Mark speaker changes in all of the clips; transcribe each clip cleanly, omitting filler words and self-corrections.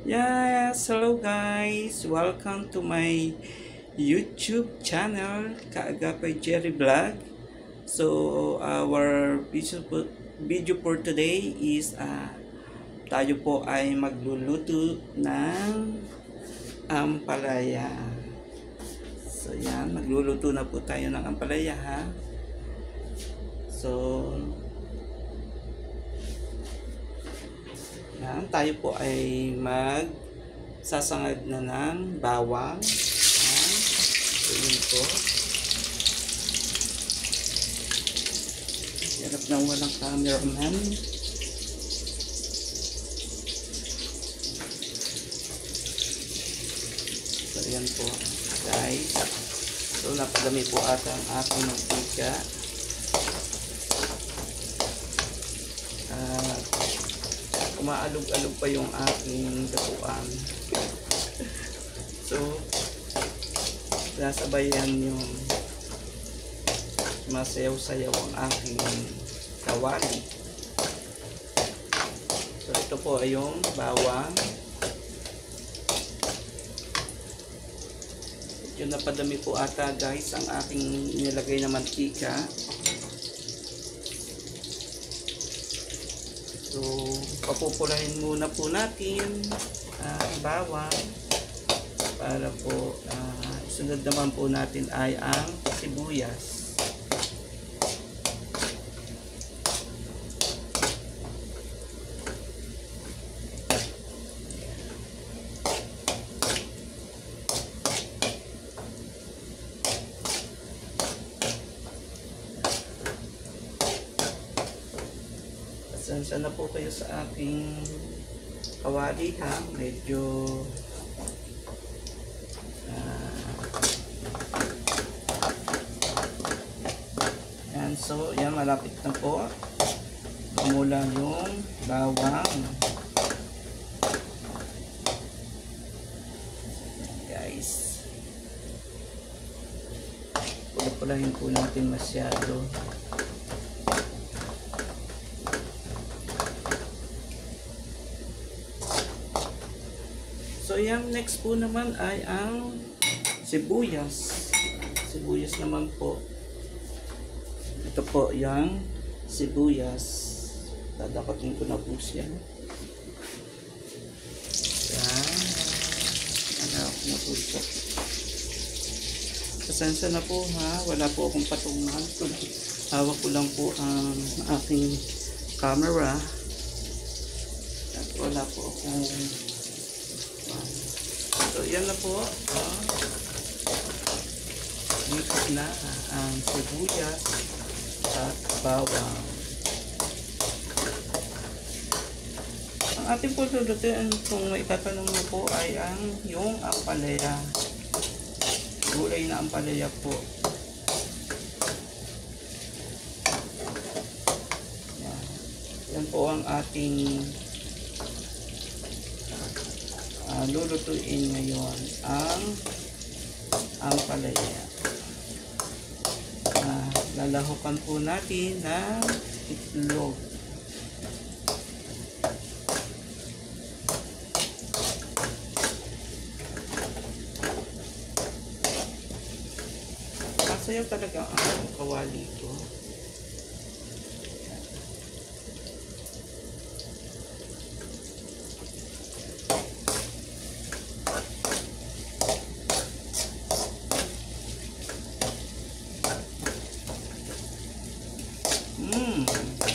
Speaker 1: Yes, hello guys. Welcome to my YouTube channel, Kaagapay Jerry Vlog. So, our video for today is tayo po ay magluluto ng ampalaya. So, yan, magluluto na po tayo ng ampalaya ha. So, yan, tayo po ay sasangag na ng bawang. Yan. So, yun po. Hirap nang walang cameraman. So, yan po, guys. So, napadami po ata ang aking mantika. Umaalog-alog pa yung aking datuan. So, nasabayan yung masayaw-sayaw ang aking kawali. So, ito po ay yung bawang. Yung napadami po ata guys ang aking nilagay na mantika. So, papupulahin muna po natin ang bawang para po sunod naman po natin ay ang sibuyas. Pasensya na po kayo sa aking kawali ha, medyo yan. So yan, malapit na po mamula yung bawang. Guys, pula-pulahin po natin masyado. So yung next po naman ay ang sibuyas. Sibuyas naman po. Ito po yung sibuyas. Dadakatin ko na po siya. Yan. Hanap na po siya. Pasensya na po ha. Wala po akong patungan. Hawak ko lang po ang aking camera. At wala po akong so, yan na po. Mix na ang sibuyas at bawang. Ang ating po lulutuin kung may tatanong mo po ay yung ampalaya. Gulay na ampalaya po. Yan. Yan po ang ating lulutuin ngayon ang ampalaya. Lalahukan po natin ng itlog. Masayaw talaga ang kawali ko.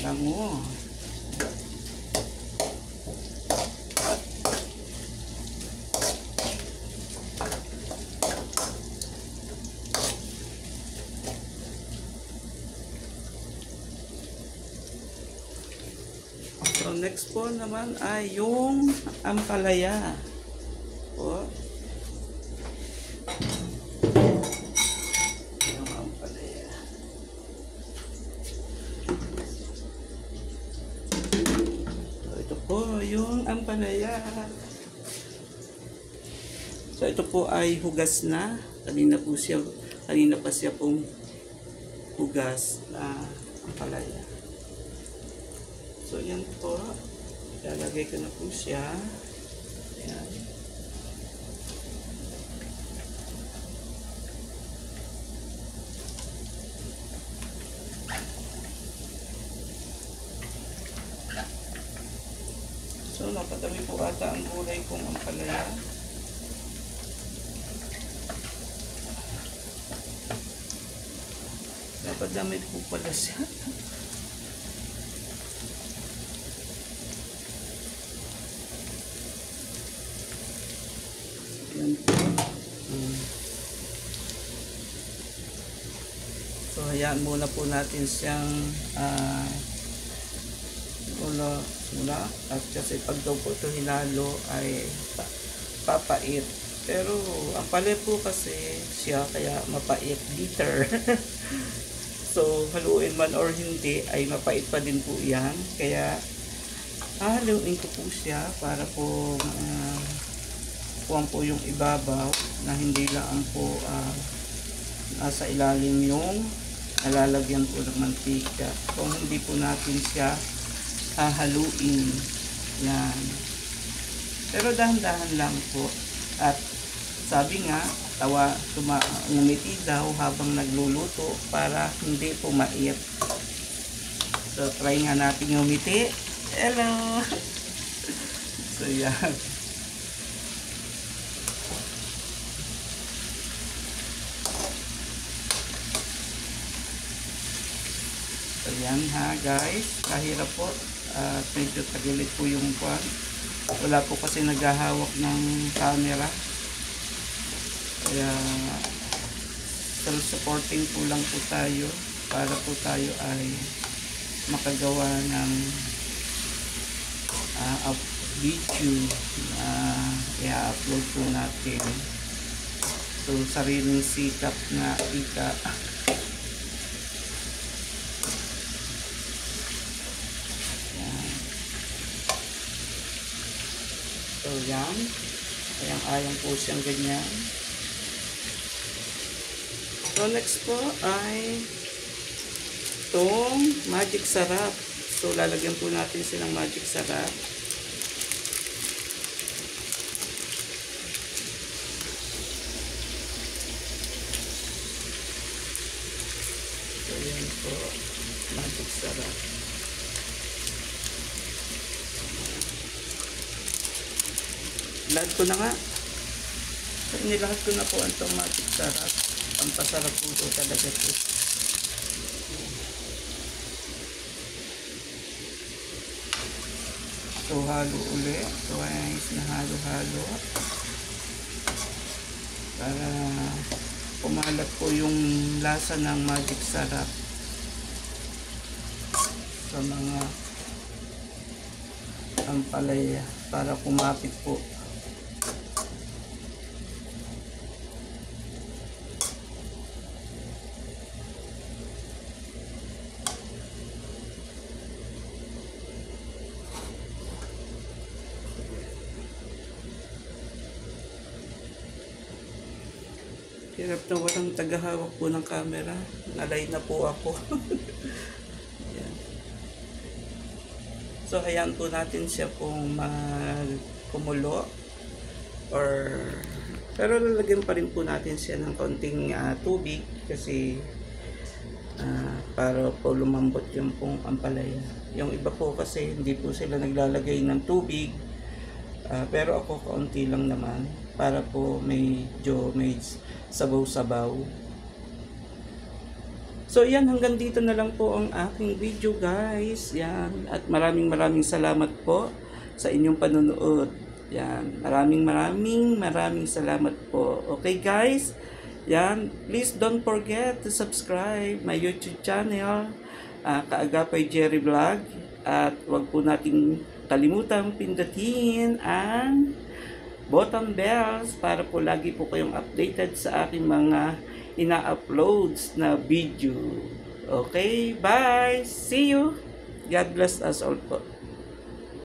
Speaker 1: Lango. So next po naman ay yung ampalaya. Po. Yung ampalaya. So ito po ay hugas na. Kanina pa siya pong hugas na ampalaya. So yan po. Lalagay ko na po siya. Ayan. Napakadami po ata ang gulay kong ampalaya. Napadami po pala siya. Yan po. So, hayaan muna po natin siyang mula at kasi pag daw po ito hinalo ay papait. Pero ang palay po kasi siya kaya mapait, bitter. So, haluin man or hindi ay mapait pa din po yan. Kaya haluin ko po siya para po kuwan po yung ibabaw na hindi lang po nasa ilalim yung nalalagyan po ng mantika. Kung hindi po natin siya hahaluin yan. Pero dahan-dahan lang po. At sabi nga, ngumiti daw habang nagluluto para hindi po mait. So try nga natin ngumiti. Hello! So yan. So yan ha guys, kahirap po. Medyo tagilit po yung kwan. Wala po kasi naghahawak ng camera. Kaya self-supporting po lang po tayo para po tayo ay makagawa ng video na i-upload po natin. So sariling sikap na ika. So yan, ayang po siyang ganyan. So next po ay itong magic sarap. So lalagyan po natin silang magic sarap. So yan po, magic sarap. Lahat ko na nga. So, inilahat ko na po ang magic sarap. Ang pasarap po ito talaga po. So, halo ulit. Twice na halo-halo. Para pumalat po yung lasa ng magic sarap sa mga ampalaya. Para kumapit po. Hirap na walang tagahawak po ng camera. Nalay na po ako. Yan. So, hayaan po natin siya pong magkumulo. Pero lalagyan pa rin po natin siya ng konting tubig kasi para po lumambot yung pong ampalaya. Yung iba po kasi hindi po sila naglalagay ng tubig. Pero ako kaunti lang naman para po may sabaw-sabaw. So yan, hanggang dito na lang po ang aking video guys. Yan, at maraming salamat po sa inyong panonood. Yan, maraming salamat po. Okay guys, yan, please don't forget to subscribe my YouTube channel, Kaagapay Jerry Vlog. At wag po nating kalimutang pindutin ang button bells para po lagi po kayong updated sa aking mga ina-uploads na video. Okay, bye! See you! God bless us all po.